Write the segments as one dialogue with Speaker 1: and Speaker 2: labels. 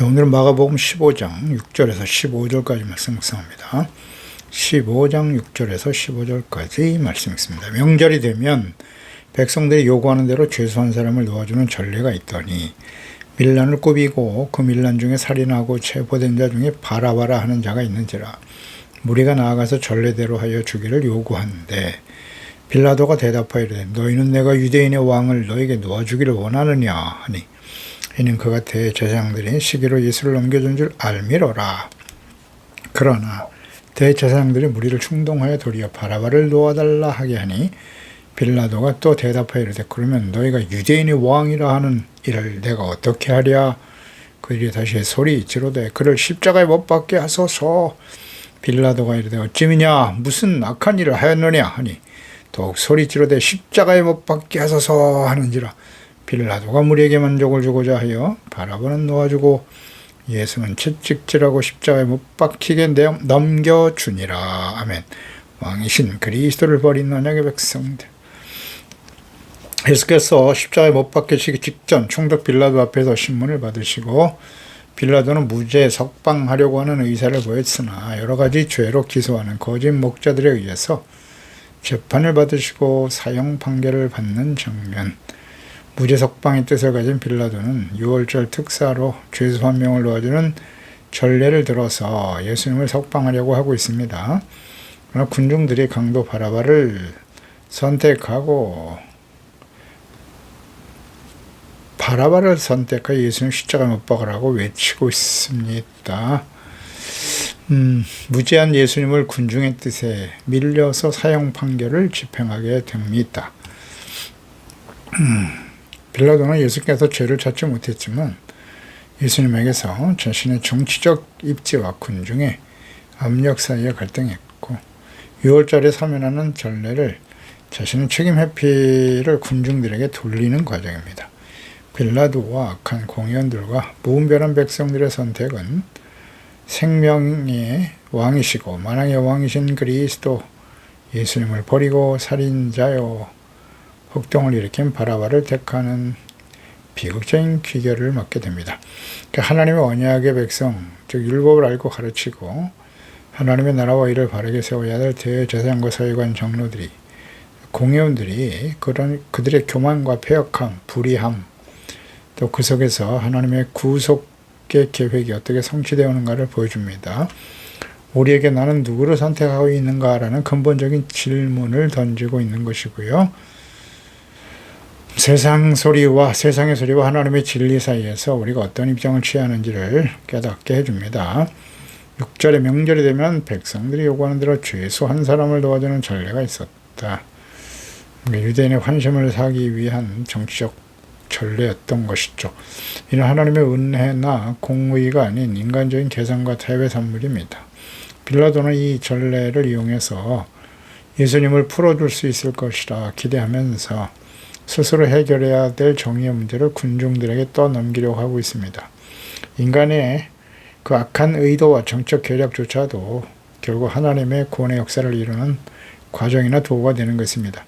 Speaker 1: 오늘은 마가복음 15장 6절에서 15절까지 말씀 묵상합니다. 15장 6절에서 15절까지 말씀 있습니다. 명절이 되면 백성들이 요구하는 대로 죄수한 사람을 놓아주는 전례가 있더니 밀란을 꾸미고 그 밀란 중에 살인하고 체포된 자 중에 바라바라 하는 자가 있는지라. 무리가 나아가서 전례대로 하여 주기를 요구하는데 빌라도가 대답하여 이르되 너희는 내가 유대인의 왕을 너에게 놓아주기를 원하느냐 하니 이는 그가 대제사장들이 시기로 예수를 넘겨준 줄 알미로라. 그러나 대제사장들이 무리를 충동하여 도리어 바라바를 놓아달라 하게 하니 빌라도가 또 대답하여 이르되 그러면 너희가 유대인의 왕이라 하는 이를 내가 어떻게 하랴. 그들이 다시 소리 지르되 그를 십자가에 못 박게 하소서. 빌라도가 이르되 어찌미냐 무슨 악한 일을 하였느냐 하니 더욱 소리 지르되 십자가에 못 박게 하소서 하는지라. 빌라도가 무리에게 만족을 주고자 하여 바라바는 놓아주고 예수는 채찍질하고 십자가에 못 박히게 넘겨주니라. 아멘. 왕이신 그리스도를 버린 언약의 백성들. 예수께서 십자가에 못 박히시기 직전 총독 빌라도 앞에서 신문을 받으시고 빌라도는 무죄 석방하려고 하는 의사를 보였으나 여러 가지 죄로 기소하는 거짓 목자들에 의해서 재판을 받으시고 사형 판결을 받는 장면. 무죄 석방의 뜻을 가진 빌라도는 6월절 특사로 죄수 한 명을 놓아주는 전례를 들어서 예수님을 석방하려고 하고 있습니다. 그러나 군중들이 강도 바라바를 선택하고 예수님 십자가에 못 박으라고 외치고 있습니다. 무죄한 예수님을 군중의 뜻에 밀려서 사형 판결을 집행하게 됩니다. 빌라도는 예수께서 죄를 찾지 못했지만 예수님에게서 자신의 정치적 입지와 군중의 압력 사이에 갈등했고 6월절에 사면하는 전례를 자신의 책임 회피를 군중들에게 돌리는 과정입니다. 빌라도와 악한 공의원들과 무분별한 백성들의 선택은 생명의 왕이시고 만왕의 왕이신 그리스도 예수님을 버리고 살인자요 흑동을 일으킨 바라바를 택하는 비극적인 귀결을 맞게 됩니다. 하나님의 언약의 백성, 즉 율법을 알고 가르치고 하나님의 나라와 일을 바르게 세워야 될 대제사장과 서기관 장로들이 공회원들이 그들의 교만과 패역함, 불의함, 또 그 속에서 하나님의 구속의 계획이 어떻게 성취되어 오는가를 보여줍니다. 우리에게 나는 누구를 선택하고 있는가라는 근본적인 질문을 던지고 있는 것이고요. 세상의 소리와 하나님의 진리 사이에서 우리가 어떤 입장을 취하는지를 깨닫게 해줍니다. 6절에 명절이 되면 백성들이 요구하는 대로 죄수 한 사람을 도와주는 전례가 있었다. 유대인의 환심을 사기 위한 정치적 전례였던 것이죠. 이는 하나님의 은혜나 공의가 아닌 인간적인 계산과 태회 산물입니다. 빌라도는 이 전례를 이용해서 예수님을 풀어줄 수 있을 것이라 기대하면서 스스로 해결해야 될 정의의 문제를 군중들에게 떠넘기려고 하고 있습니다. 인간의 그 악한 의도와 정적 계략조차도 결국 하나님의 구원의 역사를 이루는 과정이나 도구가 되는 것입니다.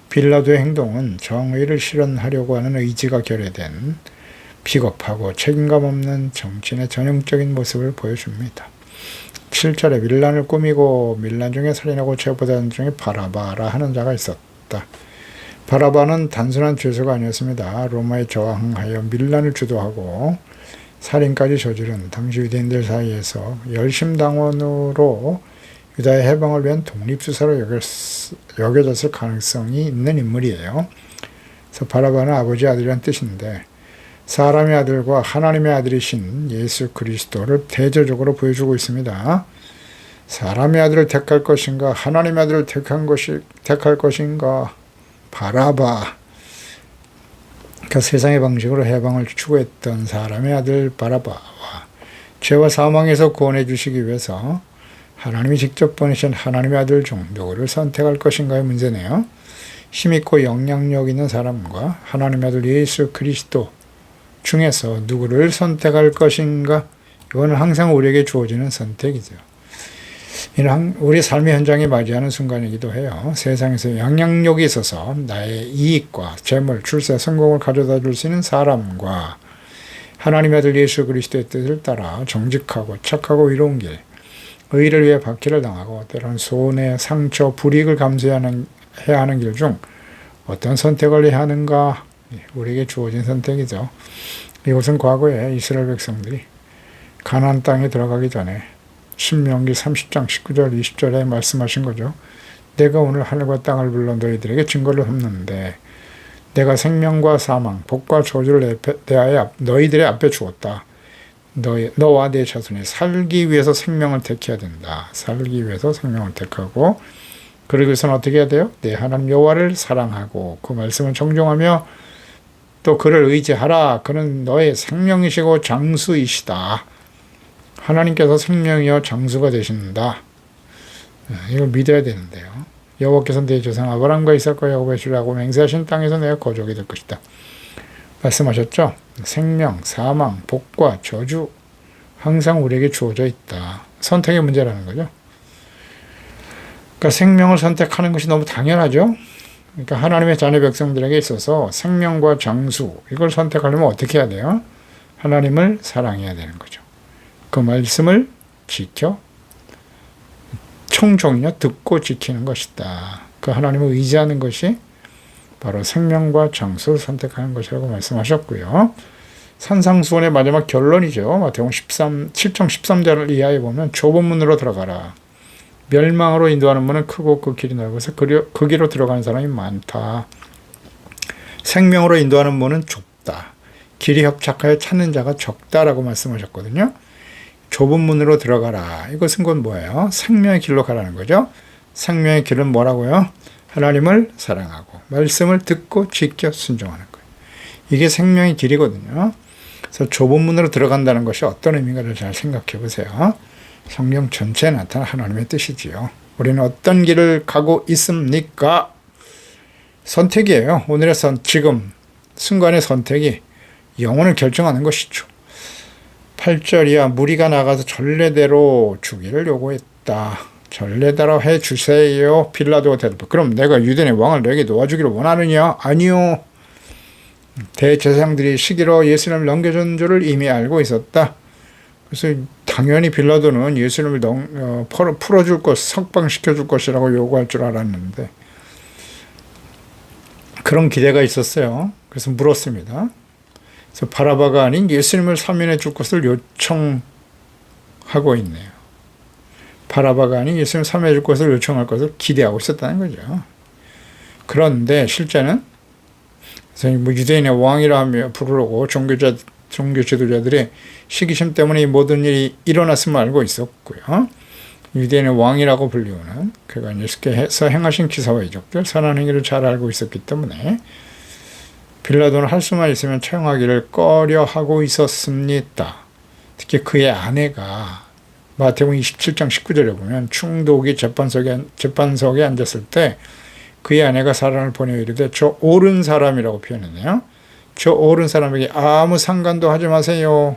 Speaker 1: 빌라도의 행동은 정의를 실현하려고 하는 의지가 결여된 비겁하고 책임감 없는 정치인의 전형적인 모습을 보여줍니다. 7절에 밀란을 꾸미고 밀란 중에 살인하고 체포된 중에 바라바라 하는 자가 있었다. 바라바는 단순한 죄수가 아니었습니다. 로마에 저항하여 밀란을 주도하고 살인까지 저지른 당시 유대인들 사이에서 열심당원으로 유다의 해방을 위한 독립수사로 여겨졌을 가능성이 있는 인물이에요. 그래서 바라바는 아버지의 아들이란 뜻인데 사람의 아들과 하나님의 아들이신 예수 그리스도를 대조적으로 보여주고 있습니다. 사람의 아들을 택할 것인가 하나님의 아들을 택할 것인가. 바라바. 그러니까 세상의 방식으로 해방을 추구했던 사람의 아들 바라바와 죄와 사망에서 구원해 주시기 위해서 하나님이 직접 보내신 하나님의 아들 중 누구를 선택할 것인가의 문제네요. 힘있고 영향력 있는 사람과 하나님의 아들 예수 그리스도 중에서 누구를 선택할 것인가. 이거는 항상 우리에게 주어지는 선택이죠. 이는 우리 삶의 현장에 맞이하는 순간이기도 해요. 세상에서 영향력이 있어서 나의 이익과 재물, 출세, 성공을 가져다 줄 수 있는 사람과 하나님의 아들 예수 그리스도의 뜻을 따라 정직하고 착하고 의로운 길, 의를 위해 박해를 당하고 때로는 손해, 상처, 불이익을 감수해야 하는 길 중 어떤 선택을 해야 하는가? 우리에게 주어진 선택이죠. 이것은 과거에 이스라엘 백성들이 가나안 땅에 들어가기 전에 신명기 30장 19절 20절에 말씀하신 거죠. 내가 오늘 하늘과 땅을 불러 너희들에게 증거를 삼는데 내가 생명과 사망, 복과 저주를 너희들의 앞에 주었다. 너와 내 자손이 살기 위해서 생명을 택해야 된다. 살기 위해서 생명을 택하고 그러기 위해서는 어떻게 해야 돼요? 내 하나님 여호와를 사랑하고 그 말씀을 정종하며 또 그를 의지하라. 그는 너의 생명이시고 장수이시다. 하나님께서 생명이요 장수가 되신다. 이걸 믿어야 되는데요. 여호와께서 내 조상 아브라함과 이삭과 야곱의 주라고 맹세하신 땅에서 내가 거족이 될 것이다. 말씀하셨죠? 생명, 사망, 복과 저주 항상 우리에게 주어져 있다. 선택의 문제라는 거죠. 그러니까 생명을 선택하는 것이 너무 당연하죠. 그러니까 하나님의 자녀 백성들에게 있어서 생명과 장수 이걸 선택하려면 어떻게 해야 돼요? 하나님을 사랑해야 되는 거죠. 그 말씀을 지켜 청종이냐 듣고 지키는 것이다. 그 하나님을 의지하는 것이 바로 생명과 장수를 선택하는 것이라고 말씀하셨고요. 산상수훈의 마지막 결론이죠. 마태복음 7장 13절 이하에 보면 좁은 문으로 들어가라. 멸망으로 인도하는 문은 크고 그 길이 넓어서 그 길로 들어가는 사람이 많다. 생명으로 인도하는 문은 좁다. 길이 협착하여 찾는 자가 적다라고 말씀하셨거든요. 좁은 문으로 들어가라. 이것은 곧 뭐예요? 생명의 길로 가라는 거죠. 생명의 길은 뭐라고요? 하나님을 사랑하고 말씀을 듣고 지켜 순종하는 거예요. 이게 생명의 길이거든요. 그래서 좁은 문으로 들어간다는 것이 어떤 의미인가를 잘 생각해 보세요. 성경 전체에 나타난 하나님의 뜻이지요. 우리는 어떤 길을 가고 있습니까? 선택이에요. 오늘의 지금 순간의 선택이 영혼을 결정하는 것이죠. 8절이야 무리가 나가서 전례대로 주기를 요구했다. 전례대로 해주세요. 빌라도가 대답해. 그럼 내가 유대인의 왕을 너에게 놓아주기를 원하느냐? 아니요. 대제사장들이 시기로 예수님을 넘겨준 줄을 이미 알고 있었다. 그래서 당연히 빌라도는 예수님을 풀어줄 것, 석방시켜줄 것이라고 요구할 줄 알았는데 그런 기대가 있었어요. 그래서 물었습니다. 그래서 바라바가 아닌 예수님을 사면해 줄 것을 요청하고 있네요. 바라바가 아닌 예수님을 사면해 줄 것을 요청할 것을 기대하고 있었다는 거죠. 그런데 실제는 유대인의 왕이라 하며 부르고 종교 지도자들이 시기심 때문에 이 모든 일이 일어났음을 알고 있었고요. 유대인의 왕이라고 불리우는 그가 예수께서 행하신 기사와 이적들 선한 행위를 잘 알고 있었기 때문에 빌라도는 할 수만 있으면 처형하기를 꺼려하고 있었습니다. 특히 그의 아내가 마태복음 27장 19절에 보면 충독이 재판석에 앉았을 때 그의 아내가 사람을 보내어 이르되 저 옳은 사람이라고 표현했네요. 저 옳은 사람에게 아무 상관도 하지 마세요.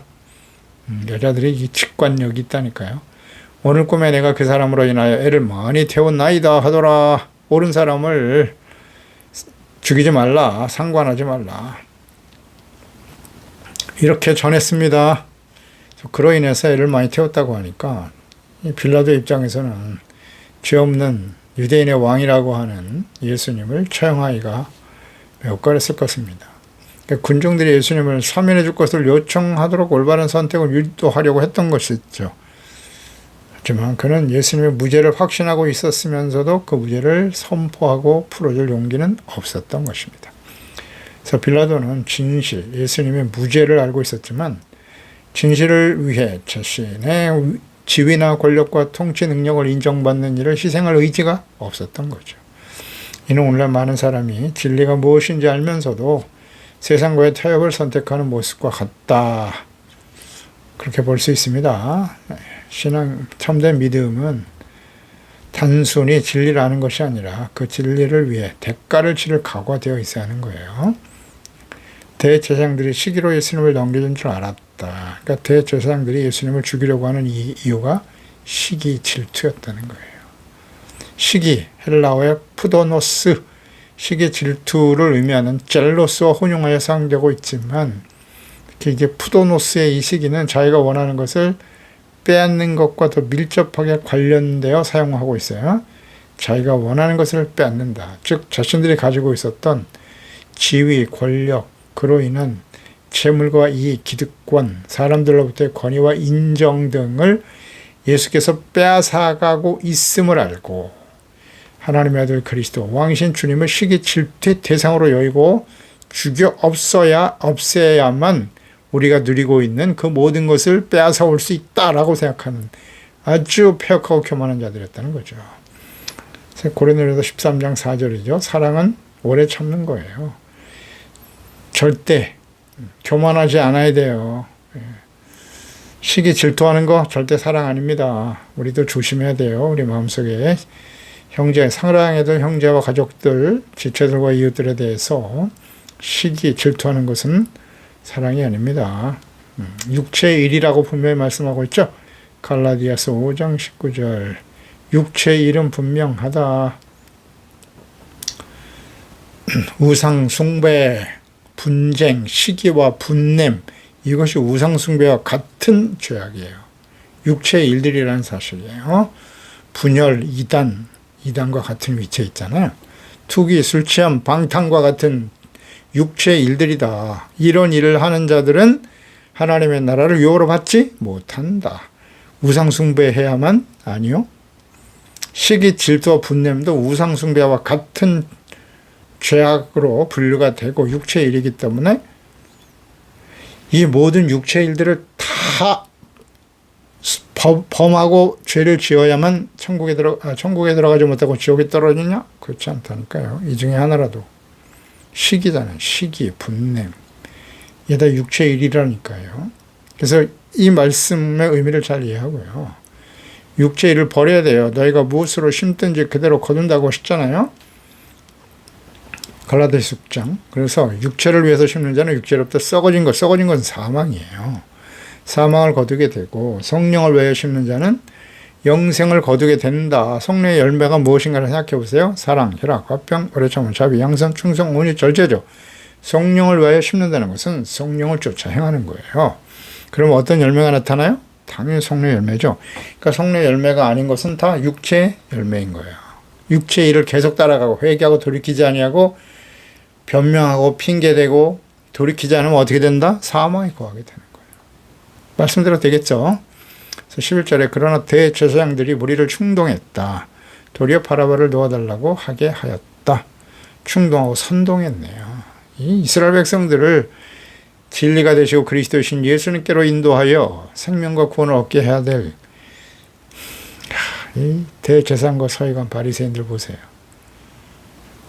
Speaker 1: 여자들이 이 직관력이 있다니까요. 오늘 꿈에 내가 그 사람으로 인하여 애를 많이 태웠나이다 하더라. 옳은 사람을 죽이지 말라. 상관하지 말라. 이렇게 전했습니다. 그로 인해서 애를 많이 태웠다고 하니까 빌라도 입장에서는 죄 없는 유대인의 왕이라고 하는 예수님을 처형하기가 매우 꺼렸을 것입니다. 그러니까 군중들이 예수님을 사면해 줄 것을 요청하도록 올바른 선택을 유도하려고 했던 것이죠. 하지만 그는 예수님의 무죄를 확신하고 있었으면서도 그 무죄를 선포하고 풀어줄 용기는 없었던 것입니다. 그래서 빌라도는 진실, 예수님의 무죄를 알고 있었지만 진실을 위해 자신의 지위나 권력과 통치 능력을 인정받는 일을 희생할 의지가 없었던 거죠. 이는 오늘날 많은 사람이 진리가 무엇인지 알면서도 세상과의 타협을 선택하는 모습과 같다. 그렇게 볼 수 있습니다. 신앙, 참된 믿음은 단순히 진리를 아는 것이 아니라 그 진리를 위해 대가를 치를 각오가 되어 있어야 하는 거예요. 대제사장들이 시기로 예수님을 넘겨준 줄 알았다. 그러니까 대제사장들이 예수님을 죽이려고 하는 이유가 시기 질투였다는 거예요. 시기, 헬라어의 푸도노스, 시기 질투를 의미하는 젤로스와 혼용하여 사용되고 있지만 이게 푸도노스의 이 시기는 자기가 원하는 것을 빼앗는 것과 더 밀접하게 관련되어 사용하고 있어요. 자기가 원하는 것을 빼앗는다. 즉 자신들이 가지고 있었던 지위, 권력, 그로 인한 재물과 이익, 기득권, 사람들로부터의 권위와 인정 등을 예수께서 빼앗아가고 있음을 알고 하나님의 아들 그리스도 왕이신 주님을 시기 질투의 대상으로 여기고 죽여 없애야만 우리가 누리고 있는 그 모든 것을 빼앗아 올 수 있다라고 생각하는 아주 폐역하고 교만한 자들이었다는 거죠. 고린도전서 13장 4절이죠. 사랑은 오래 참는 거예요. 절대 교만하지 않아야 돼요. 시기 질투하는 거 절대 사랑 아닙니다. 우리도 조심해야 돼요. 우리 마음속에 형제, 사랑해도 형제와 가족들, 지체들과 이웃들에 대해서 시기 질투하는 것은 사랑이 아닙니다. 육체의 일이라고 분명히 말씀하고 있죠. 갈라디아서 5장 19절. 육체의 일은 분명하다. 우상 숭배, 분쟁, 시기와 분냄, 이것이 우상 숭배와 같은 죄악이에요. 육체의 일들이라는 사실이에요. 분열, 이단과 같은 위치에 있잖아요. 투기, 술 취함, 방탕과 같은 육체의 일들이다. 이런 일을 하는 자들은 하나님의 나라를 유업으로 받지 못한다. 우상 숭배해야만? 아니요. 시기, 질투와 분냄도 우상 숭배와 같은 죄악으로 분류가 되고 육체의 일이기 때문에 이 모든 육체의 일들을 다 범하고 죄를 지어야만 천국에 들어가지 못하고 지옥에 떨어지냐? 그렇지 않다니까요. 이 중에 하나라도. 시기잖아요. 시기, 분냄. 이게 다 육체의 일이라니까요. 그래서 이 말씀의 의미를 잘 이해하고요. 육체의 일을 버려야 돼요. 너희가 무엇으로 심든지 그대로 거둔다고 하셨잖아요. 갈라디아서 6장. 그래서 육체를 위해서 심는 자는 육체로부터 썩어진 건 사망이에요. 사망을 거두게 되고 성령을 위하여 심는 자는 영생을 거두게 된다. 성령의 열매가 무엇인가를 생각해 보세요. 사랑, 혈악, 화평, 오래 참음, 자비, 양선, 충성, 온유, 절제죠. 성령을 위하여 심는다는 것은 성령을 쫓아 행하는 거예요. 그럼 어떤 열매가 나타나요? 당연히 성령의 열매죠. 그러니까 성령의 열매가 아닌 것은 다 육체의 열매인 거예요. 육체의 일을 계속 따라가고 회개하고 돌이키지 아니하고 변명하고 핑계대고 돌이키지 않으면 어떻게 된다? 사망에 거하게 되는 거예요. 말씀대로 되겠죠? 그래서 11절에 그러나 대제사장들이 무리를 충동했다. 도리어 바라바를 놓아달라고 하게 하였다. 충동하고 선동했네요. 이 이스라엘 백성들을 진리가 되시고 그리스도이신 예수님께로 인도하여 생명과 구원을 얻게 해야 될 이 대제사장과 서기관 바리새인들 보세요.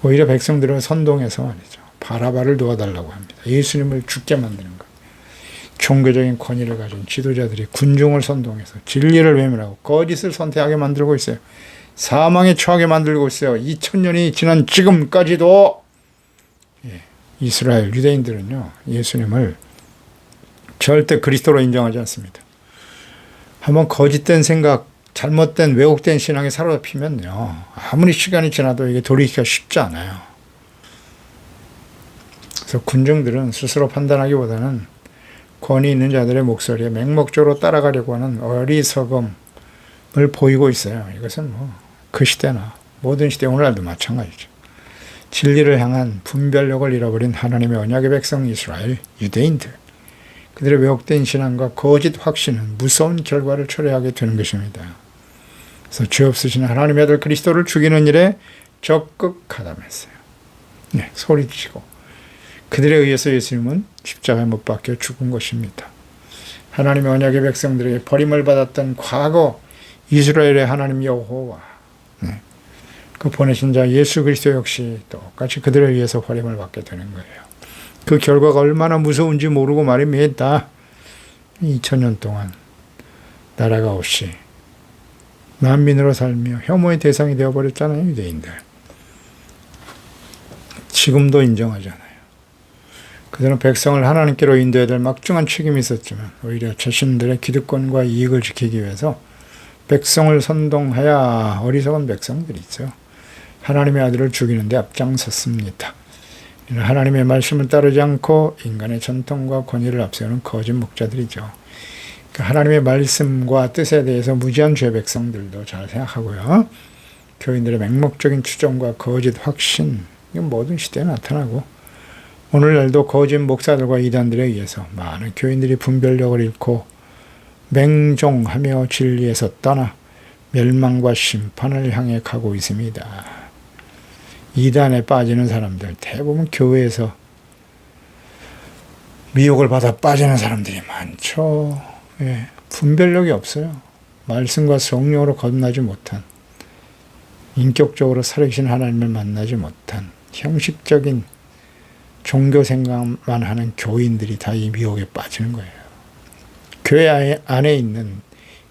Speaker 1: 오히려 백성들은 선동해서 말이죠. 바라바를 놓아달라고 합니다. 예수님을 죽게 만드는 것. 종교적인 권위를 가진 지도자들이 군중을 선동해서 진리를 외면하고 거짓을 선택하게 만들고 있어요. 사망에 처하게 만들고 있어요. 2000년이 지난 지금까지도 이스라엘 유대인들은요, 예수님을 절대 그리스도로 인정하지 않습니다. 한번 거짓된 생각, 잘못된 왜곡된 신앙에 사로잡히면요, 아무리 시간이 지나도 이게 돌이키기가 쉽지 않아요. 그래서 군중들은 스스로 판단하기보다는 권위 있는 자들의 목소리에 맹목적으로 따라가려고 하는 어리석음을 보이고 있어요. 이것은 그 시대나 모든 시대, 오늘날도 마찬가지죠. 진리를 향한 분별력을 잃어버린 하나님의 언약의 백성 이스라엘 유대인들, 그들의 왜곡된 신앙과 거짓 확신은 무서운 결과를 초래하게 되는 것입니다. 그래서 죄 없으신 하나님의 아들 그리스도를 죽이는 일에 적극 가담했어요. 네, 소리치고 그들에 의해서 예수님은 십자가에 못 박혀 죽은 것입니다. 하나님의 언약의 백성들에게 버림을 받았던 과거 이스라엘의 하나님 여호와, 그 보내신 자 예수 그리스도 역시 똑같이 그들에 의해서 버림을 받게 되는 거예요. 그 결과가 얼마나 무서운지 모르고 말입니다. 2000년 동안 나라가 없이 난민으로 살며 혐오의 대상이 되어버렸잖아요, 유대인들. 지금도 인정하잖아요. 그들은 백성을 하나님께로 인도해야 될 막중한 책임이 있었지만 오히려 자신들의 기득권과 이익을 지키기 위해서 백성을 선동하여 어리석은 백성들이 있죠. 하나님의 아들을 죽이는 데 앞장섰습니다. 이는 하나님의 말씀을 따르지 않고 인간의 전통과 권위를 앞세우는 거짓 목자들이죠. 그러니까 하나님의 말씀과 뜻에 대해서 무지한 죄 백성들도 잘 생각하고요. 교인들의 맹목적인 추종과 거짓 확신, 이건 모든 시대에 나타나고 오늘날도 거짓 목사들과 이단들에 의해서 많은 교인들이 분별력을 잃고 맹종하며 진리에서 떠나 멸망과 심판을 향해 가고 있습니다. 이단에 빠지는 사람들, 대부분 교회에서 미혹을 받아 빠지는 사람들이 많죠. 예, 분별력이 없어요. 말씀과 성령으로 거듭나지 못한, 인격적으로 살아계신 하나님을 만나지 못한 형식적인 종교 생각만 하는 교인들이 다 이 미혹에 빠지는 거예요. 교회 안에 있는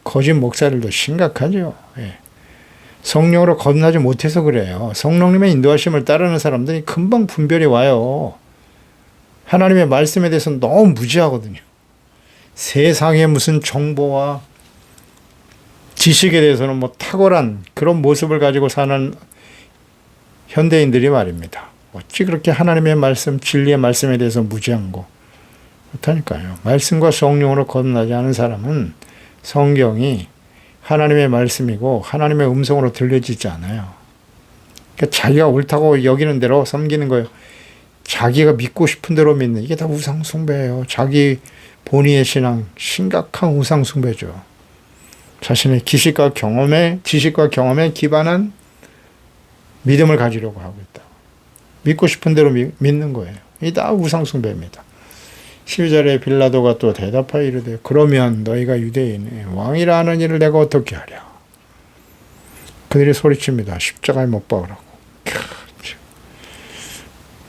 Speaker 1: 거짓 목사들도 심각하죠. 예. 성령으로 거듭나지 못해서 그래요. 성령님의 인도하심을 따르는 사람들이 금방 분별이 와요. 하나님의 말씀에 대해서는 너무 무지하거든요. 세상의 무슨 정보와 지식에 대해서는 뭐 탁월한 그런 모습을 가지고 사는 현대인들이 말입니다. 어찌 그렇게 하나님의 말씀, 진리의 말씀에 대해서 무지한고. 그렇다니까요. 말씀과 성령으로 거듭나지 않은 사람은 성경이 하나님의 말씀이고 하나님의 음성으로 들려지지 않아요. 그러니까 자기가 옳다고 여기는 대로 섬기는 거예요. 자기가 믿고 싶은 대로 믿는, 이게 다 우상숭배예요. 자기 본의의 신앙, 심각한 우상숭배죠. 자신의 지식과 경험에 기반한 믿음을 가지려고 하고 있다. 믿고 싶은 대로 믿는 거예요. 이게 다 우상숭배입니다. 7절에 빌라도가 또 대답하여 이르되 그러면 너희가 유대인의 왕이라 하는 일을 내가 어떻게 하랴. 그들이 소리칩니다. 십자가에 못 박으라고.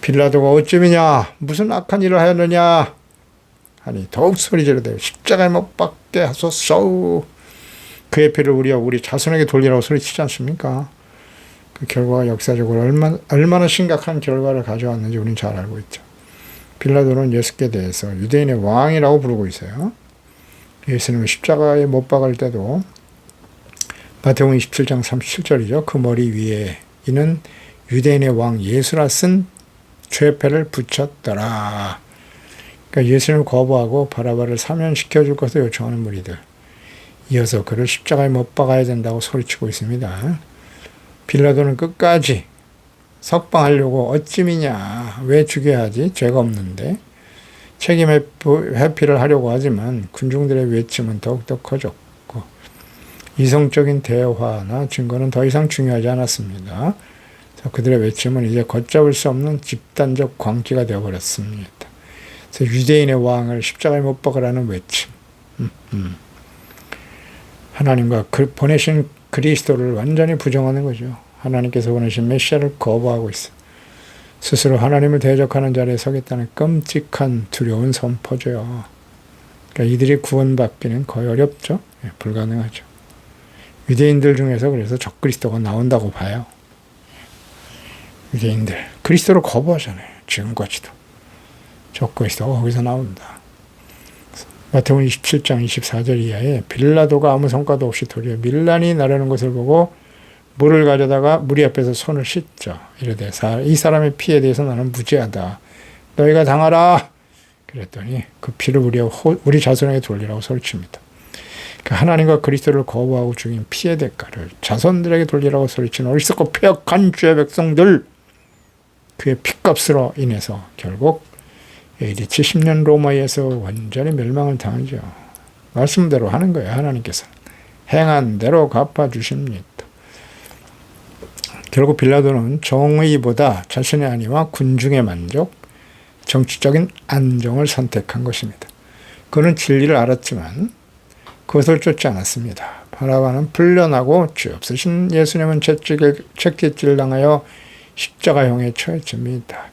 Speaker 1: 빌라도가 어찌미냐 무슨 악한 일을 하였느냐 하니 더욱 소리 지르되 십자가에 못 박게 하소서. 그의 피를 우리 자손에게 돌리라고 소리치지 않습니까? 그 결과가 역사적으로 얼마나 심각한 결과를 가져왔는지 우리는 잘 알고 있죠. 빌라도는 예수께 대해서 유대인의 왕이라고 부르고 있어요. 예수님을 십자가에 못 박을 때도 마태복음 27장 37절이죠. 그 머리 위에 이는 유대인의 왕 예수라 쓴 죄패를 붙였더라. 그러니까 예수님을 거부하고 바라바를 사면시켜 줄 것을 요청하는 무리들. 이어서 그를 십자가에 못 박아야 된다고 소리치고 있습니다. 빌라도는 끝까지 석방하려고 어찌미냐, 왜 죽여야 하지? 죄가 없는데. 책임 회피를 하려고 하지만 군중들의 외침은 더욱더 커졌고 이성적인 대화나 증거는 더 이상 중요하지 않았습니다. 그들의 외침은 이제 걷잡을 수 없는 집단적 광기가 되어버렸습니다. 그래서 유대인의 왕을 십자가에 못 박으라는 외침. 하나님과 보내신 그리스도를 완전히 부정하는 거죠. 하나님께서 보내신 메시아를 거부하고 있어. 스스로 하나님을 대적하는 자리에 서겠다는 끔찍한 두려운 선포죠. 그러니까 이들이 구원받기는 거의 어렵죠. 예, 불가능하죠. 유대인들 중에서 그래서 적그리스도가 나온다고 봐요. 유대인들 그리스도를 거부하잖아요. 지금까지도. 적그리스도가 거기서 나온다. 마태복음 27장 24절 이하에 빌라도가 아무 성과도 없이 도리어 밀란이 나르는 것을 보고 물을 가져다가 무리 앞에서 손을 씻죠. 이르되 이 사람의 피에 대해서 나는 무죄하다. 너희가 당하라. 그랬더니 그 피를 우리 자손에게 돌리라고 소리칩니다. 그러니까 하나님과 그리스도를 거부하고 죽인 피의 대가를 자손들에게 돌리라고 소리치는 어리석고 폐역한 주의 백성들. 그의 피값으로 인해서 결국 AD 70년 로마에서 완전히 멸망을 당하죠. 말씀대로 하는 거예요. 하나님께서 행한 대로 갚아주십니다. 결국 빌라도는 정의보다 자신의 안위와 군중의 만족, 정치적인 안정을 선택한 것입니다. 그는 진리를 알았지만 그것을 쫓지 않았습니다. 바라바는 풀려나고 죄 없으신 예수님은 채찍질 당하여 십자가형에 처해집니다.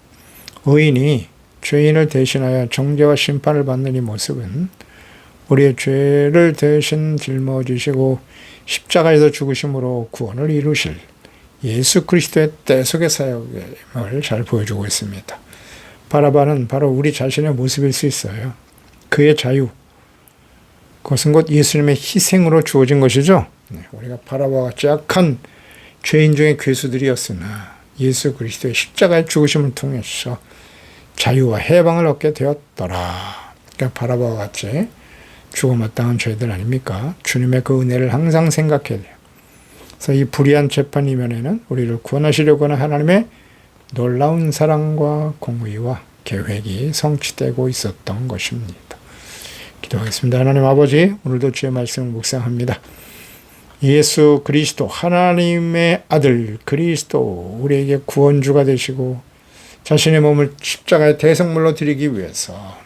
Speaker 1: 의인이 죄인을 대신하여 정죄와 심판을 받는 이 모습은 우리의 죄를 대신 짊어지시고 십자가에서 죽으심으로 구원을 이루실 예수 그리스도의 대속의 사역을 잘 보여주고 있습니다. 바라바는 바로 우리 자신의 모습일 수 있어요. 그의 자유, 그것은 곧 예수님의 희생으로 주어진 것이죠. 우리가 바라바와 같이 악한 죄인 중의 괴수들이었으나 예수 그리스도의 십자가의 죽으심을 통해서 자유와 해방을 얻게 되었더라. 그러니까 바라바와 같이 죽어마땅한 죄들 아닙니까? 주님의 그 은혜를 항상 생각해야 돼요. 그래서 이 불의한 재판 이면에는 우리를 구원하시려고 하는 하나님의 놀라운 사랑과 공의와 계획이 성취되고 있었던 것입니다. 기도하겠습니다. 하나님 아버지, 오늘도 주의 말씀을 묵상합니다. 예수 그리스도 하나님의 아들 그리스도 우리에게 구원주가 되시고 자신의 몸을 십자가의 대성물로 드리기 위해서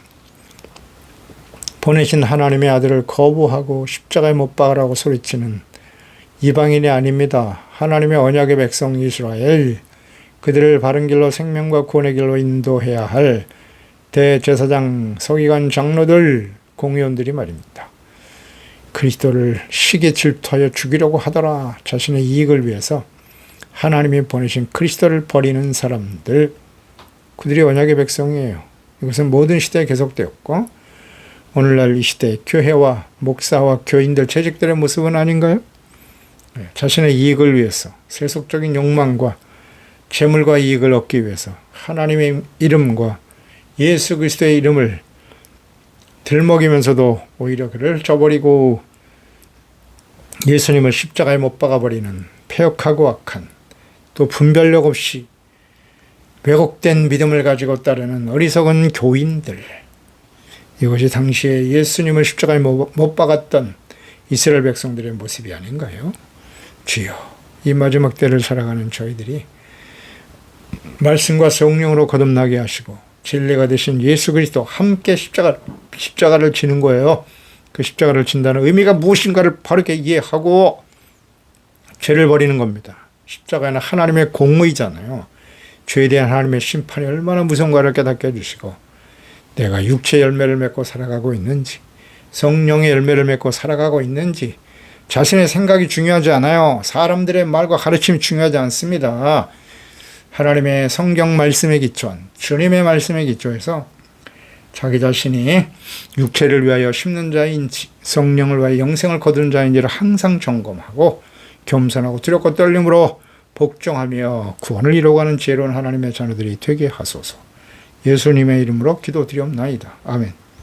Speaker 1: 보내신 하나님의 아들을 거부하고 십자가에 못 박으라고 소리치는 이방인이 아닙니다. 하나님의 언약의 백성 이스라엘, 그들을 바른 길로 생명과 구원의 길로 인도해야 할 대제사장, 서기관, 장로들, 공의원들이 말입니다. 그리스도를 시기 질투하여 죽이려고 하더라. 자신의 이익을 위해서 하나님이 보내신 그리스도를 버리는 사람들, 그들이 언약의 백성이에요. 이것은 모든 시대에 계속되었고 오늘날 이 시대의 교회와 목사와 교인들, 재직들의 모습은 아닌가요? 자신의 이익을 위해서 세속적인 욕망과 재물과 이익을 얻기 위해서 하나님의 이름과 예수 그리스도의 이름을 들먹이면서도 오히려 그를 저버리고 예수님을 십자가에 못 박아버리는 폐역하고 악한, 또 분별력 없이 왜곡된 믿음을 가지고 따르는 어리석은 교인들, 이것이 당시에 예수님을 십자가에 못 박았던 이스라엘 백성들의 모습이 아닌가요? 주여, 이 마지막 때를 살아가는 저희들이 말씀과 성령으로 거듭나게 하시고 진리가 되신 예수 그리스도 함께 십자가를 지는 거예요. 그 십자가를 진다는 의미가 무엇인가를 바르게 이해하고 죄를 버리는 겁니다. 십자가는 하나님의 공의잖아요. 죄에 대한 하나님의 심판이 얼마나 무서운가를 깨닫게 해주시고 내가 육체의 열매를 맺고 살아가고 있는지, 성령의 열매를 맺고 살아가고 있는지, 자신의 생각이 중요하지 않아요. 사람들의 말과 가르침이 중요하지 않습니다. 하나님의 성경 말씀에 기초한 주님의 말씀에 기초해서 자기 자신이 육체를 위하여 심는 자인지 성령을 위하여 영생을 거두는 자인지를 항상 점검하고 겸손하고 두렵고 떨림으로 복종하며 구원을 이루어가는 지혜로운 하나님의 자녀들이 되게 하소서. 예수님의 이름으로 기도드리옵나이다. 아멘.